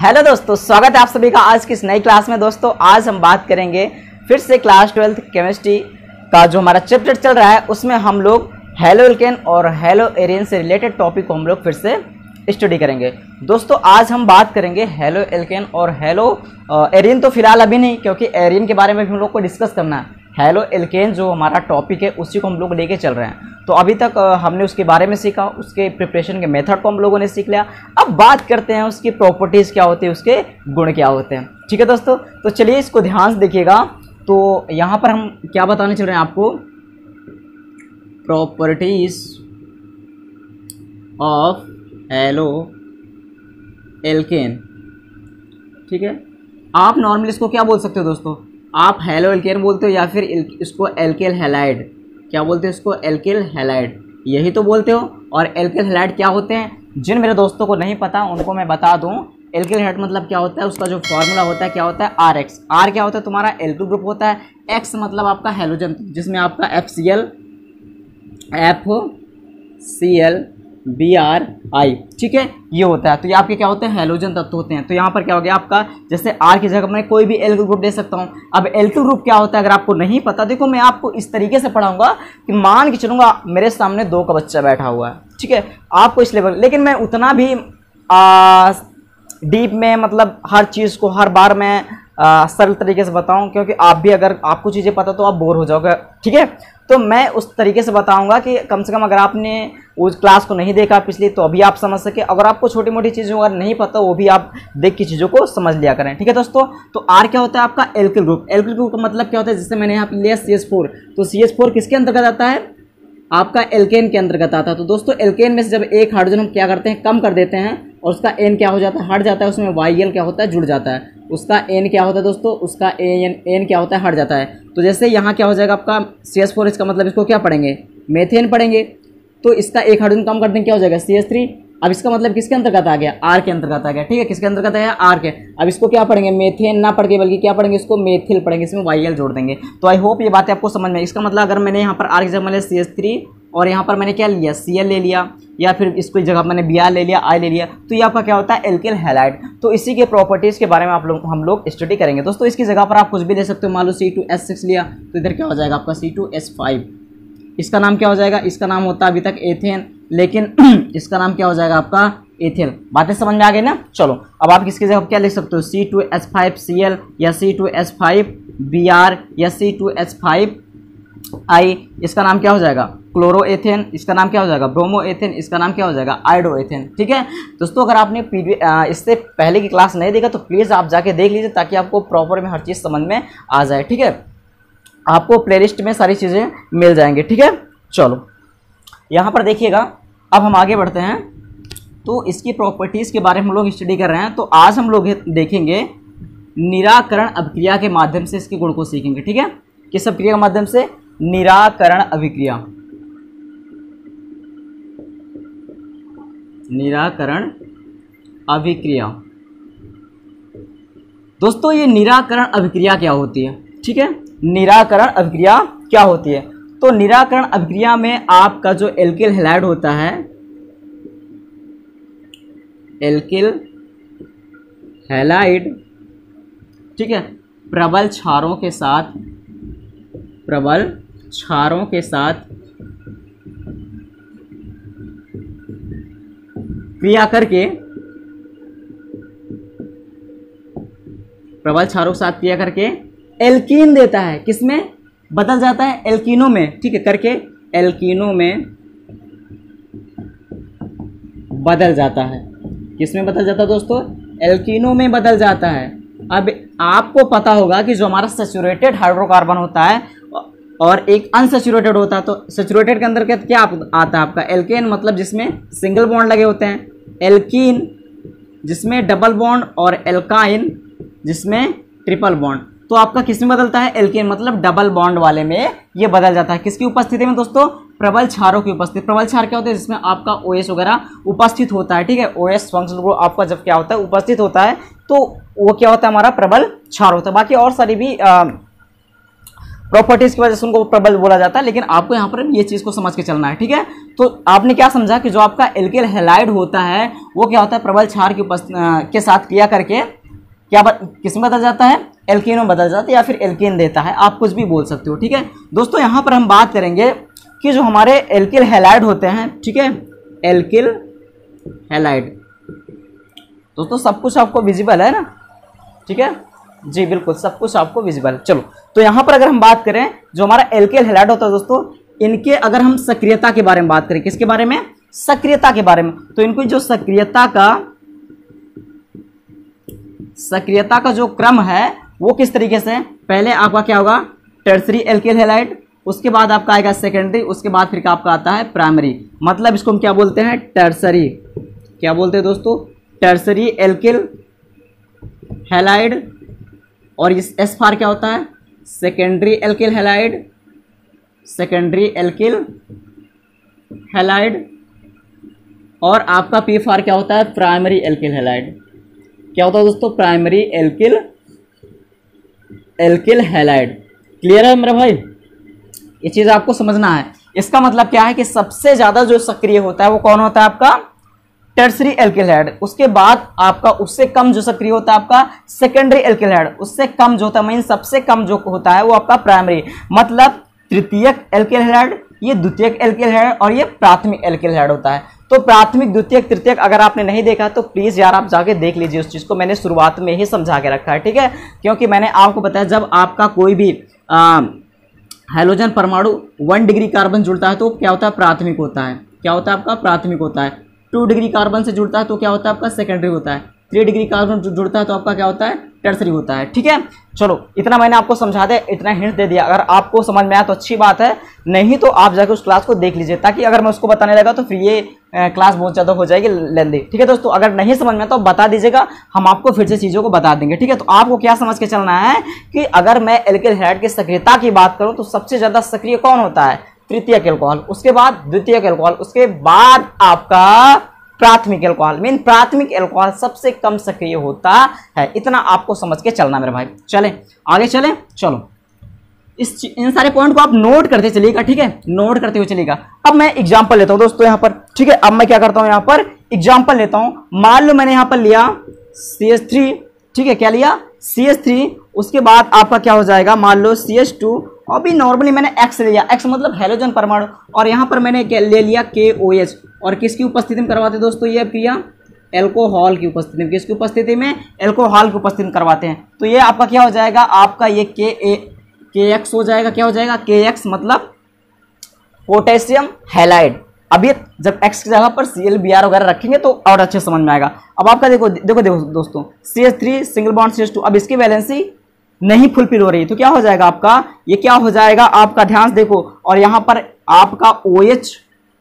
Hello दोस्तों, स्वागत है आप सभी का आज की इस नई क्लास में। दोस्तों आज हम बात करेंगे फिर से क्लास 12th केमिस्ट्री का जो हमारा चैप्टर चल रहा है उसमें हम लोग हेलो एल्केन और हेलो एरिन से रिलेटेड टॉपिक को हम लोग फिर से स्टडी करेंगे। दोस्तों आज हम बात करेंगे हेलो एल्केन और हेलो एरिन, तो फिलहाल अभी नहीं, क्योंकि एरिन के बारे में भी हम लोग को डिस्कस करना है। हेलो एल्केन जो हमारा टॉपिक है उसी को हम लोग लेके चल रहे हैं। तो अभी तक हमने उसके बारे में सीखा, उसके प्रिपरेशन के मेथड को हम लोगों ने सीख लिया। अब बात करते हैं उसकी प्रॉपर्टीज़ क्या होती है, उसके गुण क्या होते हैं। ठीक है दोस्तों, तो चलिए इसको ध्यान से देखिएगा। तो यहाँ पर हम क्या बताने चल रहे हैं आपको, प्रॉपर्टीज ऑफ हेलो एल्केन। ठीक है, आप नॉर्मली इसको क्या बोल सकते हो दोस्तों, आप हेलो एल्केन बोलते हो या फिर इसको एल्केल हैलाइड, क्या बोलते हो इसको, एल्केल हैलाइड, यही तो बोलते हो। और एल्केल हैलाइड क्या होते हैं, जिन मेरे दोस्तों को नहीं पता उनको मैं बता दूं। एल्केल हैलाइड मतलब क्या होता है, उसका जो फॉर्मूला होता है क्या होता है, RX। R क्या होता है, तुम्हारा L2 ग्रुप होता है। X मतलब आपका हैलोजन, जिसमें आपका FCl, FCl, BRI, ठीक है, ये होता है। तो ये आपके क्या होते हैं, हैलोजन तत्व होते हैं। तो यहाँ पर क्या हो गया आपका, जैसे R की जगह मैं कोई भी L ग्रुप दे सकता हूँ। अब L2 ग्रुप क्या होता है अगर आपको नहीं पता, देखो मैं आपको इस तरीके से पढ़ाऊंगा कि मान के चलूंगा मेरे सामने 2 का बच्चा बैठा हुआ है, ठीक है, आपको इस लेवल, लेकिन मैं उतना भी डीप में मतलब हर चीज़ को हर बार मैं सरल तरीके से बताऊं, क्योंकि आप भी अगर आपको चीज़ें पता तो आप बोर हो जाओगे। ठीक है, तो मैं उस तरीके से बताऊंगा कि कम से कम अगर आपने उस क्लास को नहीं देखा पिछली तो अभी आप समझ सके। अगर आपको छोटी मोटी चीज़ों अगर नहीं पता वो भी आप देख के चीज़ों को समझ लिया करें। ठीक है दोस्तों, तो R क्या होता है आपका, एल्किल ग्रुप। एल्किल ग्रुप का मतलब क्या होता है, जैसे मैंने यहाँ पे लिया CH4, तो CH4 किसके अंतर्गत आता है, आपका एल्केन के अंतर्गत आता है। तो दोस्तों एल्केन में से जब एक हाइड्रोजन हम क्या करते हैं, कम कर देते हैं और उसका N क्या हो जाता है, हट जाता है, उसमें YL क्या होता है, जुड़ जाता है। उसका N क्या होता है दोस्तों, उसका N क्या होता है, हट जाता है। तो जैसे यहाँ क्या हो जाएगा आपका CH4, इसका मतलब इसको क्या पढ़ेंगे, मेथेन पढ़ेंगे। तो इसका एक हाइड्रोजन कम कर देंगे, क्या हो जाएगा CH3। अब इसका मतलब किसके अंतर्गत आ गया, R के अंतर्गत आ गया। ठीक है, किसके अंतर्गत आया, R के। अब इसको क्या पढ़ेंगे, मेथेन ना पढ़ के बल्कि क्या पढ़ेंगे, इसको मेथिल पढ़ेंगे, इसमें YL जोड़ देंगे। तो आई होप ये बातें आपको समझ में। इसका मतलब अगर मैंने यहाँ पर R की जगह मैंने CH3 और यहाँ पर मैंने क्या लिया, Cl ले लिया, या फिर इसको जगह मैंने Br ले लिया, I ले लिया, तो ये आपका क्या होता है, एल्केल हैलाइड। तो इसी के प्रॉपर्टीज़ के बारे में हम लोग स्टडी करेंगे दोस्तों। इसकी जगह पर आप कुछ भी ले सकते हो, मान लो C2H6 लिया तो इधर क्या हो जाएगा आपका C2H5। इसका नाम क्या हो जाएगा, इसका नाम होता है अभी तक एथेन, लेकिन इसका नाम क्या हो जाएगा आपका एथिल। बातें समझ में आ गई ना। चलो अब आप किसकी जगह क्या लिख सकते हो, C2H5Cl या C2H5Br या C2H5I। इसका नाम क्या हो जाएगा, क्लोरोएथेन। इसका नाम क्या हो जाएगा, ब्रोमोएथेन। इसका नाम क्या हो जाएगा, आयोडोएथेन। ठीक है दोस्तों, अगर आपने इससे पहले की क्लास नहीं देखा तो प्लीज़ आप जाके देख लीजिए, ताकि आपको प्रॉपर में हर चीज़ समझ में आ जाए। ठीक है, आपको प्लेलिस्ट में सारी चीज़ें मिल जाएंगी। ठीक है, चलो यहाँ पर देखिएगा, अब हम आगे बढ़ते हैं। तो इसकी प्रॉपर्टीज़ के बारे में हम लोग स्टडी कर रहे हैं। तो आज हम लोग देखेंगे निराकरण अभिक्रिया के माध्यम से इसके गुण को सीखेंगे। ठीक है, किस अभिक्रिया के माध्यम से, निराकरण अभिक्रिया। निराकरण अभिक्रिया दोस्तों, ये निराकरण अभिक्रिया क्या होती है। ठीक है, निराकरण अभिक्रिया क्या होती है, तो निराकरण अभिक्रिया में आपका जो एल्किल हैलाइड होता है, एल्किल हैलाइड, ठीक है, प्रबल क्षारों के साथ क्रिया करके, प्रबल क्षारों के साथ क्रिया करके एल्कीन देता है। किसमें बदल जाता है, एल्कीनों में। ठीक है, करके एल्कीनों में बदल जाता है। किसमें बदल जाता है दोस्तों, एल्कीनों में बदल जाता है। अब आपको पता होगा कि जो हमारा सैचुरेटेड हाइड्रोकार्बन होता है और एक अनसैचुरेटेड होता है, तो सैचुरेटेड के अंदर क्या आता है आपका, एल्केन मतलब जिसमें सिंगल बॉन्ड लगे होते हैं, एल्कीन जिसमें डबल बॉन्ड, और एल्काइन जिसमें ट्रिपल बॉन्ड। तो आपका किसमें बदलता है, एल्केन मतलब डबल बॉन्ड वाले में ये बदल जाता है। किसकी उपस्थिति में दोस्तों, प्रबल क्षारों की उपस्थिति। प्रबल क्षार क्या होता है, जिसमें आपका OH वगैरह उपस्थित होता है। ठीक है, OH फंक्शनल ग्रुप आपका जब क्या होता है, उपस्थित होता है, तो वो क्या होता है, हमारा प्रबल क्षार होता है। बाकी और सारी भी प्रॉपर्टीज की वजह से उनको प्रबल बोला जाता है, लेकिन आपको यहाँ पर ये चीज़ को समझ के चलना है, ठीक है। तो आपने क्या समझा कि जो आपका एल्किल हैलाइड होता है वो क्या होता है, प्रबल क्षार के साथ क्रिया करके क्या किस में बदल जाता है, एल्कीन में बदल जाता है, या फिर एल्कीन देता है, आप कुछ भी बोल सकते हो, ठीक है। दोस्तों यहाँ पर हम बात करेंगे कि जो हमारे एल्किल हैलाइड होते हैं, ठीक है, एल्किल हैलाइड, दोस्तों सब कुछ आपको विजिबल है ना, ठीक है जी, बिल्कुल सब कुछ आपको विजिबल। चलो तो यहाँ पर अगर हम बात करें जो हमारा एल्किल हैलाइड होता है दोस्तों, इनके अगर हम सक्रियता के बारे में बात करें, किसके बारे में, सक्रियता के बारे में, तो इनको जो सक्रियता का जो क्रम है वो किस तरीके से, पहले आपका क्या होगा टर्सरी एल्किल हैलाइड, उसके बाद आपका आएगा सेकेंडरी, उसके बाद फिर आपका आता है प्राइमरी, मतलब इसको हम क्या बोलते हैं, टर्सरी, क्या बोलते हैं दोस्तों, टर्सरी एल्किल हैलाइड, और इस एस फार क्या होता है, secondary alkyl halide, secondary alkyl halide, और आपका पी फार क्या होता है, प्राइमरी एल्किल हैलाइड, क्या होता है दोस्तों, प्राइमरी एल्किल हैलाइड। क्लियर है मेरा भाई, ये चीज़ आपको समझना है। इसका मतलब क्या है कि सबसे ज़्यादा जो सक्रिय होता है वो कौन होता है, आपका टर्सरी एल्किल हैलाइड, उसके बाद आपका उससे कम जो सक्रिय होता है आपका सेकेंडरी एल्किल हैलाइड, उससे कम जो होता है मीन सबसे कम जो होता है वो आपका प्राइमरी, मतलब तृतीयक एल्किल हैलाइड, ये द्वितीयक एल्किल हैलाइड, और ये प्राथमिक एल्किल हैलाइड होता है। तो प्राथमिक, द्वितीयक, तृतीयक अगर आपने नहीं देखा तो प्लीज़ यार आप जाके देख लीजिए उस चीज़ को, मैंने शुरुआत में ही समझा के रखा है, ठीक है, क्योंकि मैंने आपको बताया जब आपका कोई भी हाइड्रोजन परमाणु 1 डिग्री कार्बन जुड़ता है तो क्या होता है, प्राथमिक होता है, क्या होता है आपका, प्राथमिक होता है। 2 डिग्री कार्बन से जुड़ता है तो क्या होता है आपका, सेकेंडरी होता है। 3 डिग्री कार्बन जुड़ता है तो आपका क्या होता है, टर्सरी होता है, ठीक है। चलो इतना मैंने आपको समझा दिया, इतना हिंट दे दिया, अगर आपको समझ में आया तो अच्छी बात है, नहीं तो आप जाकर उस क्लास को देख लीजिए, ताकि अगर मैं उसको बताने लगा तो फिर ये क्लास बहुत ज़्यादा हो जाएगी लेंदी, ठीक है दोस्तों। अगर नहीं समझ में आया तो बता दीजिएगा, हम आपको फिर से चीज़ों को बता देंगे, ठीक है। तो आपको क्या समझ के चलना है कि अगर मैं एल्किल हैलाइड की सक्रियता की बात करूँ तो सबसे ज़्यादा सक्रिय कौन होता है, तृतीयक एल्कोहल, उसके बाद द्वितीयक एल्कोहल, उसके बाद आपका प्राथमिक एल्कोहल, मीन प्राथमिक एल्कोहल सबसे कम सक्रिय होता है। इतना आपको समझ के चलना मेरे भाई। चले आगे चले, चलो इन सारे पॉइंट को आप नोट करते चलिएगा, ठीक है, नोट करते हुए चलिएगा। अब मैं एग्जांपल लेता हूं दोस्तों यहाँ पर, ठीक है। अब मैं क्या करता हूं, यहाँ पर एग्जांपल लेता हूं। मान लो मैंने यहाँ पर लिया CH3, ठीक है, क्या लिया CH3, उसके बाद आपका क्या हो जाएगा, मान लो CH2, अभी नॉर्मली मैंने X लिया, X मतलब हैलोजन परमाणु, और यहाँ पर मैंने ले लिया KOH, और किसकी उपस्थिति में करवाते हैं दोस्तों ये क्रिया, एल्कोहल की उपस्थिति में, किसकी उपस्थिति में, एल्कोहल की उपस्थिति में करवाते हैं। तो ये आपका क्या हो जाएगा, आपका ये KX हो जाएगा, क्या हो जाएगा, KX मतलब पोटेशियम हैलाइड। अब ये जब X की जगह पर ClBr वगैरह रखेंगे तो और अच्छे समझ में आएगा। अब आपका देखो देखो देखो दोस्तों, CH3 सिंगल बॉन्ड CH2, अब इसकी वैलेंसी नहीं फुलफिल हो रही, तो क्या हो जाएगा आपका, ये क्या हो जाएगा आपका, ध्यान से देखो, और यहाँ पर आपका OH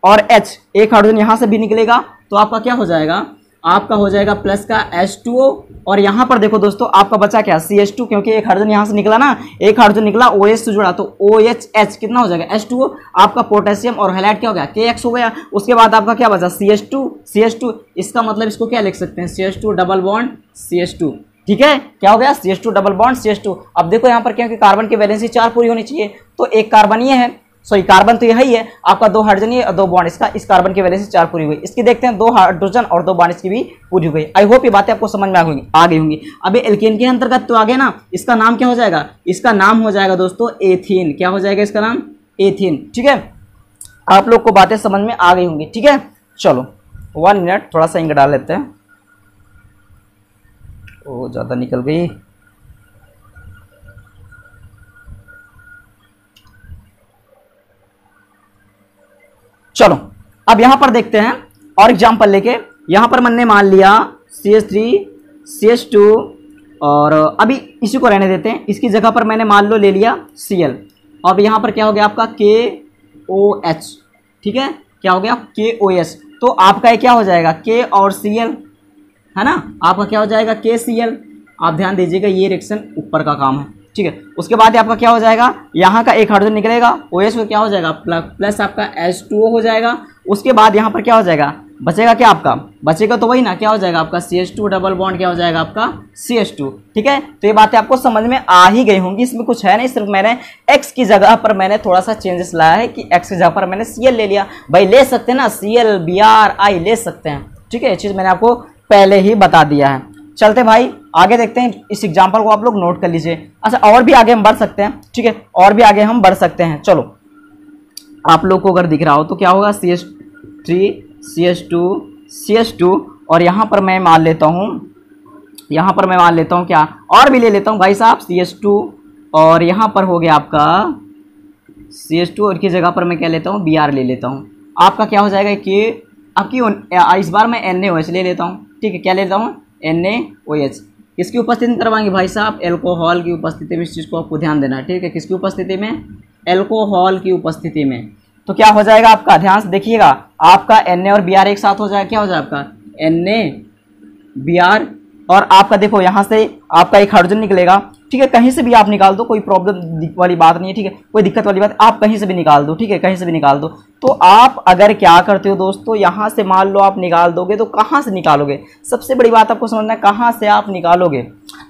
और H, एक हाइड्रोजन यहाँ से भी निकलेगा, तो आपका क्या हो जाएगा, आपका हो जाएगा प्लस का H2O, और यहाँ पर देखो दोस्तों आपका बचा क्या, CH2, क्योंकि एक हाइड्रोजन यहाँ से निकला ना, एक हाइड्रोजन निकला OH से जुड़ा, तो OHH कितना हो जाएगा, H2O, आपका पोटेशियम और हैलाइड क्या हो गया, KX हो गया। उसके बाद आपका क्या बचा, CH2, इसका मतलब इसको क्या लिख सकते हैं, CH2 डबल बॉन्ड CH2, ठीक है, क्या हो गया, CH2 डबल बॉन्ड CH2। अब देखो यहाँ पर क्योंकि कार्बन की वैलेंसी 4 पूरी होनी चाहिए, तो एक कार्बन ये है, सॉरी कार्बन तो यही है आपका, 2 हाइड्रोजन ये और 2 बॉन्ड इसका, इस कार्बन की वैलेंसी 4 पूरी हुई। इसकी देखते हैं 2 हाइड्रोजन और 2 बॉन्ड इसकी भी पूरी हो गई। आई होप ये बातें आपको समझ में आ गई होंगी। अब एल्केन के अंतर्गत तो आगे ना, इसका नाम क्या हो जाएगा, इसका नाम हो जाएगा दोस्तों एथीन। क्या हो जाएगा इसका नाम, एथीन, ठीक है। आप लोग को बातें समझ में आ गई होंगी, ठीक है। चलो 1 मिनट, थोड़ा सा इंक डाल लेते हैं, ओ ज़्यादा निकल गई। चलो अब यहां पर देखते हैं और एग्जांपल लेके, यहां पर मैंने मान लिया CH3 CH2, और अभी इसी को रहने देते हैं, इसकी जगह पर मैंने मान लो ले लिया Cl। अब यहां पर क्या हो गया आपका KOH, ठीक है, क्या हो गया KOH। तो आपका ये क्या हो जाएगा, K और Cl है ना, आपका क्या हो जाएगा KCl। आप ध्यान दीजिएगा ये रिएक्शन ऊपर का काम है, ठीक है। उसके बाद आपका क्या हो जाएगा, यहाँ का एक हाइड्रोजन निकलेगा, OH में क्या हो जाएगा प्लस आपका H2O हो जाएगा। उसके बाद यहाँ पर क्या हो जाएगा, बचेगा क्या आपका, बचेगा तो वही ना, क्या हो जाएगा आपका CH2 डबल बॉन्ड, क्या हो जाएगा आपका CH2। ठीक है, तो ये बातें आपको समझ में आ ही गई होंगी, इसमें कुछ है नहीं, सिर्फ मैंने X की जगह पर मैंने थोड़ा सा चेंजेस लाया है कि X की जगह पर मैंने Cl ले लिया। भाई ले सकते हैं ना, Cl Br I ले सकते हैं। ठीक है, ये चीज़ मैंने आपको पहले ही बता दिया है। चलते भाई आगे देखते हैं, इस एग्जाम्पल को आप लोग नोट कर लीजिए। अच्छा, और भी आगे हम बढ़ सकते हैं। ठीक है, और भी आगे हम बढ़ सकते हैं। चलो, आप लोग को अगर दिख रहा हो तो क्या होगा, CH3 CH2 CH2, और यहाँ पर मैं मान लेता हूँ, यहाँ पर मैं मान लेता हूँ क्या, और भी ले लेता हूँ भाई साहब CH2, और यहाँ पर हो गया आपका CH2, और की जगह पर मैं क्या लेता हूँ, Br ले लेता हूँ। आपका क्या हो जाएगा कि आपकी इस बार मैं NaOH ले लेता हूँ। ठीक है, क्या लेता हूँ, NaOH। किसकी उपस्थिति में करवाएंगे भाई साहब, एल्कोहल की उपस्थिति में। इस चीज़ को आपको ध्यान देना है। ठीक है, किसकी उपस्थिति में, एल्कोहल की उपस्थिति में। तो क्या हो जाएगा आपका, ध्यान से देखिएगा, आपका Na और Br एक साथ हो जाएगा। क्या हो जाएगा आपका Na Br, और आपका देखो यहाँ से आपका एक हाइड्रोजन निकलेगा। ठीक है, कहीं से भी आप निकाल दो, कोई प्रॉब्लम वाली बात नहीं है। ठीक है, कोई दिक्कत वाली बात, आप कहीं से भी निकाल दो। ठीक है, कहीं से भी निकाल दो। तो आप अगर क्या करते हो दोस्तों, यहाँ से मान लो आप निकाल दोगे तो कहाँ से निकालोगे, सबसे बड़ी बात आपको समझना है, कहाँ से आप निकालोगे।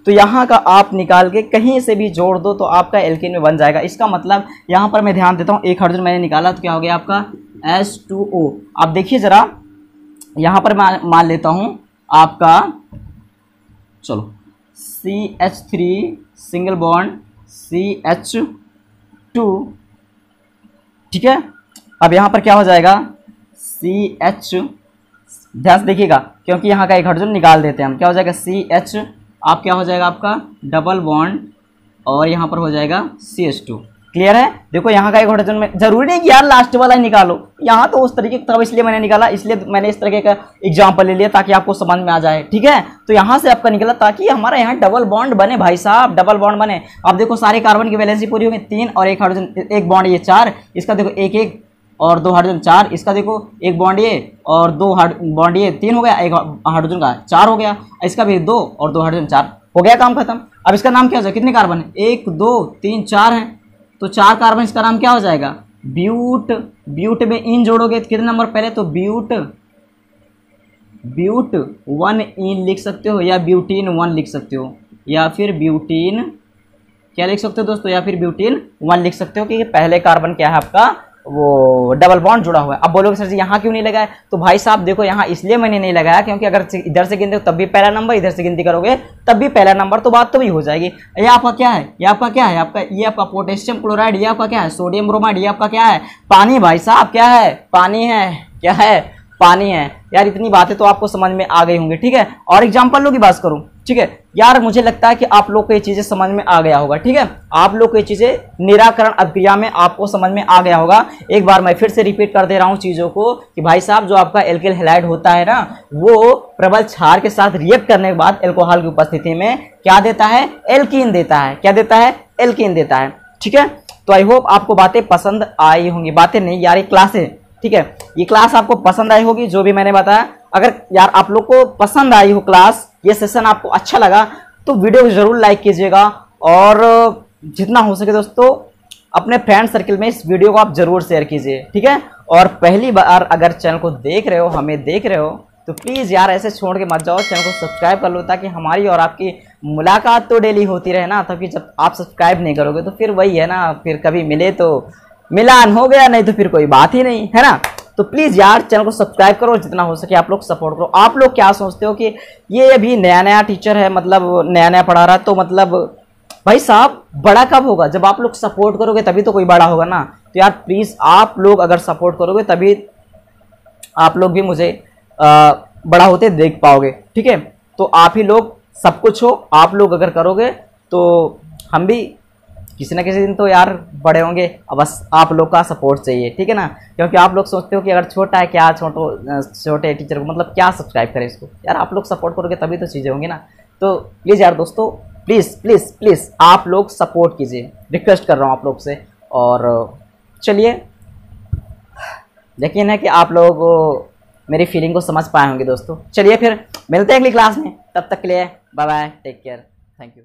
तो यहाँ का आप निकाल के कहीं से भी जोड़ दो तो आपका एल्केन में बन जाएगा। इसका मतलब यहाँ पर मैं ध्यान देता हूँ, एक हाइड्रोजन मैंने निकाला तो क्या हो गया आपका H2O। आप देखिए जरा, यहाँ पर मैं मान लेता हूँ आपका, चलो CH3 सिंगल बॉन्ड CH2। ठीक है, अब यहाँ पर क्या हो जाएगा CH, ध्यान से देखिएगा, क्योंकि यहाँ का एक हाइड्रोजन निकाल देते हैं हम। क्या हो जाएगा CH, आप क्या हो जाएगा आपका डबल बॉन्ड, और यहाँ पर हो जाएगा CH2। क्लियर है। देखो यहाँ का एक हाइड्रोजन में, जरूरी नहीं कि यार लास्ट वाला ही निकालो, यहाँ तो उस तरीके का, तब इसलिए मैंने निकाला, इसलिए मैंने इस तरीके का एग्जाम्पल ले लिया ताकि आपको समझ में आ जाए। ठीक है, तो यहाँ से आपका निकला ताकि हमारा यहाँ डबल बॉन्ड बने भाई साहब, डबल बॉन्ड बने। अब देखो सारे कार्बन की वैलेंसी पूरी होगी, 3 और एक हाइड्रोजन, एक बॉन्ड ये 4, इसका देखो 1 1 और 2 हाइड्रोजन 4, इसका देखो एक बॉन्ड ये और 2 बॉन्ड ये, 3 हो गया, एक हाइड्रोजन का 4 हो गया, इसका भी 2 और 2 हाइड्रोजन 4 हो गया, काम खत्म। अब इसका नाम क्या हो जाएगा, कितने कार्बन है, 1 2 3 4 हैं, तो 4 कार्बन, इसका नाम क्या हो जाएगा ब्यूट। ब्यूट में इन जोड़ोगे तो कितने नंबर पहले, तो ब्यूट 1 इन लिख सकते हो, या ब्यूटीन 1 लिख सकते हो, या फिर ब्यूटीन क्या लिख सकते हो दोस्तों, या फिर ब्यूटीन 1 लिख सकते हो, कि पहले कार्बन क्या है आपका, वो डबल बॉन्ड जुड़ा हुआ है। अब बोलोगे सर जी यहाँ क्यों नहीं लगाया, तो भाई साहब देखो यहाँ इसलिए मैंने नहीं लगाया क्योंकि अगर इधर से गिनते हो तब भी पहला नंबर, इधर से गिनती करोगे तब भी पहला नंबर, तो बात तो भी हो जाएगी। ये आपका क्या है, ये आपका क्या है, आपका ये आपका पोटेशियम क्लोराइड, ये आपका क्या है सोडियम ब्रोमाइड, ये आपका क्या है पानी। भाई साहब क्या है, पानी है, क्या है पानी है। यार इतनी बातें तो आपको समझ में आ गई होंगी। ठीक है, और एग्जाम्पल की बात करूं, ठीक है यार, मुझे लगता है कि आप लोग को ये चीजें समझ में आ गया होगा। ठीक है, आप लोग को ये चीजें निराकरण अभिक्रिया में आपको समझ में आ गया होगा। एक बार मैं फिर से रिपीट कर दे रहा हूं चीजों को कि भाई साहब जो आपका एल्किल हैलाइड होता है ना, वो प्रबल क्षार के साथ रिएक्ट करने के बाद एल्कोहल की उपस्थिति में क्या देता है, एल्कीन देता है। क्या देता है, एल्कीन देता है। ठीक है, तो आई होप आपको बातें पसंद आई होंगी। बातें नहीं यार, ये क्लास है। ठीक है, ये क्लास आपको पसंद आई होगी जो भी मैंने बताया। अगर यार आप लोग को पसंद आई हो क्लास, ये सेशन आपको अच्छा लगा तो वीडियो को जरूर लाइक कीजिएगा, और जितना हो सके दोस्तों अपने फ्रेंड सर्किल में इस वीडियो को आप जरूर शेयर कीजिए। ठीक है, और पहली बार अगर चैनल को देख रहे हो, हमें देख रहे हो, तो प्लीज़ यार ऐसे छोड़ के मत जाओ, चैनल को सब्सक्राइब कर लो ताकि हमारी और आपकी मुलाकात तो डेली होती रहे ना। तभी जब आप सब्सक्राइब नहीं करोगे तो फिर वही है ना, फिर कभी मिले तो मिलान हो गया, नहीं तो फिर कोई बात ही नहीं है ना। तो प्लीज़ यार चैनल को सब्सक्राइब करो, जितना हो सके आप लोग सपोर्ट करो। आप लोग क्या सोचते हो कि ये अभी नया नया टीचर है, मतलब नया नया पढ़ा रहा है, तो मतलब भाई साहब बड़ा कब होगा, जब आप लोग सपोर्ट करोगे तभी तो कोई बड़ा होगा ना। तो यार प्लीज़ आप लोग अगर सपोर्ट करोगे तभी आप लोग भी मुझे बड़ा होते देख पाओगे। ठीक है, तो आप ही लोग सब कुछ हो, आप लोग अगर करोगे तो हम भी किसी ना किसी दिन तो यार बड़े होंगे। अब बस आप लोग का सपोर्ट चाहिए। ठीक है ना, क्योंकि आप लोग सोचते हो कि अगर छोटा है क्या, छोटे टीचर को मतलब क्या सब्सक्राइब करें इसको। यार आप लोग सपोर्ट करोगे तभी तो चीज़ें होंगी ना। तो प्लीज़ यार दोस्तों, प्लीज़ प्लीज़ प्लीज़ आप लोग सपोर्ट कीजिए, रिक्वेस्ट कर रहा हूँ आप लोग से। और चलिए, यकीन है कि आप लोग मेरी फीलिंग को समझ पाए होंगे दोस्तों। चलिए फिर मिलते हैं अगली क्लास में, तब तक के लिए bye bye, take care, thank you.